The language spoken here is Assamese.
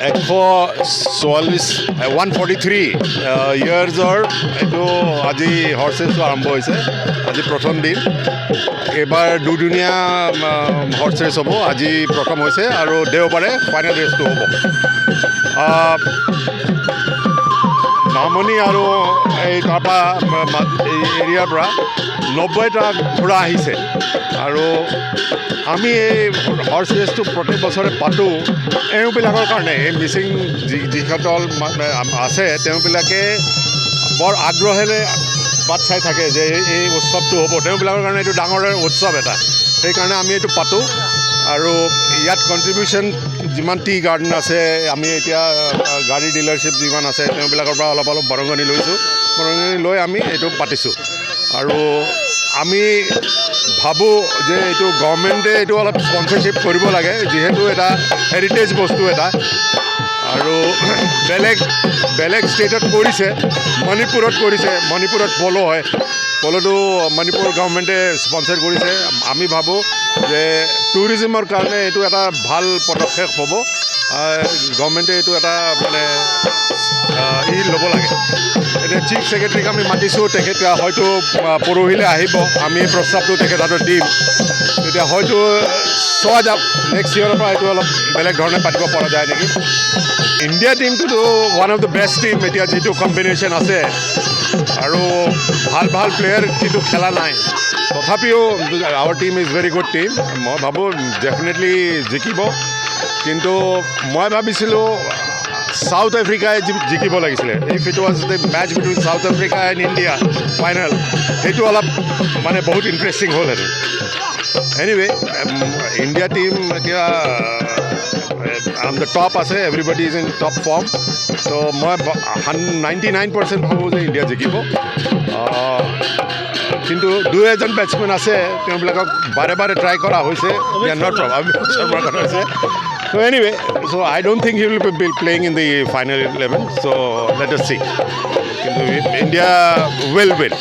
143 ইয়াৰ্ছৰ এইটো আজি হৰ্চেছটো আৰম্ভ হৈছে। আজি প্ৰথম দিন। এইবাৰ দুদিনীয়া হৰ্চ ৰেচ হ'ব। আজি প্ৰথম হৈছে আৰু দেওবাৰে ফাইনেল ৰেচটো হ'ব। নামনি আৰু এই তাৰপৰা এই এৰিয়াৰ পৰা 90টা ঘোঁৰা আহিছে আৰু আমি এই হৰ্চ ৰেচটো প্ৰত্যেক বছৰে পাতোঁ এওঁবিলাকৰ কাৰণে। এই মিচিং যিসকল আছে তেওঁবিলাকে বৰ আগ্ৰহেৰে বাট চাই থাকে যে এই উৎসৱটো হ'ব। তেওঁবিলাকৰ কাৰণে এইটো ডাঙৰ উৎসৱ এটা, সেইকাৰণে আমি এইটো পাতোঁ। আৰু ইয়াত কণ্ট্ৰিবিউশ্যন যিমান টি গাৰ্ডেন আছে, আমি এতিয়া গাড়ী ডিলাৰশ্বিপ যিমান আছে তেওঁবিলাকৰ পৰা অলপ বৰঙণি লৈছোঁ। বৰঙণি লৈ আমি এইটো পাতিছোঁ। আৰু আমি ভাবোঁ যে এইটো গভৰ্ণমেণ্টে এইটো অলপ স্পনচৰশ্বিপ কৰিব লাগে, যিহেতু এটা হেৰিটেজ বস্তু এটা। আৰু বেলেগ ষ্টেটত কৰিছে, মণিপুৰত কৰিছে। মণিপুৰত পল' হয়, পল'টো মণিপুৰ গভৰ্ণমেণ্টে স্পনচাৰ কৰিছে। আমি ভাবোঁ যে টুৰিজিমৰ কাৰণে এইটো এটা ভাল পদক্ষেপ হ'ব। গভৰ্ণমেণ্টে এইটো এটা মানে ল'ব লাগে। এতিয়া চিফ ছেক্ৰেটাৰীক আমি মাতিছোঁ, তেখেত হয়তো পৰহিলৈ আহিব। আমি প্ৰস্তাৱটো তেখেত হাতত দিম। তেতিয়া হয়তো চোৱা যাওক নেক্সট ইয়েৰৰ পৰা এইটো অলপ বেলেগ ধৰণে পাতিব পৰা যায় নেকি। ইণ্ডিয়া টীমটোতো one of the best team এতিয়া যিটো কম্বিনেশ্যন আছে, আৰু ভাল প্লেয়াৰ কিন্তু খেলা নাই। তথাপিও আৱাৰ team is very good team. মই ভাবোঁ ডেফিনেটলি জিকিব। কিন্তু মই ভাবিছিলোঁ চাউথ আফ্ৰিকাই জিকিব লাগিছিলে। If it was the match between South Africa and India final, সেইটো অলপ মানে বহুত ইণ্টাৰেষ্টিং হ'লহেঁতেন। এনিৱে ইণ্ডিয়া টীম এতিয়া অন দ্য টপ আছে। Everybody is in top form. ত' মই 99% ভাবোঁ যে ইণ্ডিয়া জিকিব। কিন্তু দুই এজন বেটছমেন আছে, তেওঁবিলাকক বাৰে ট্ৰাই কৰা হৈছে। নট অমিত শৰ্মাৰ কথা হৈছে। So anyway, I don't think he will be playing in the final 11. So let us see. India will win.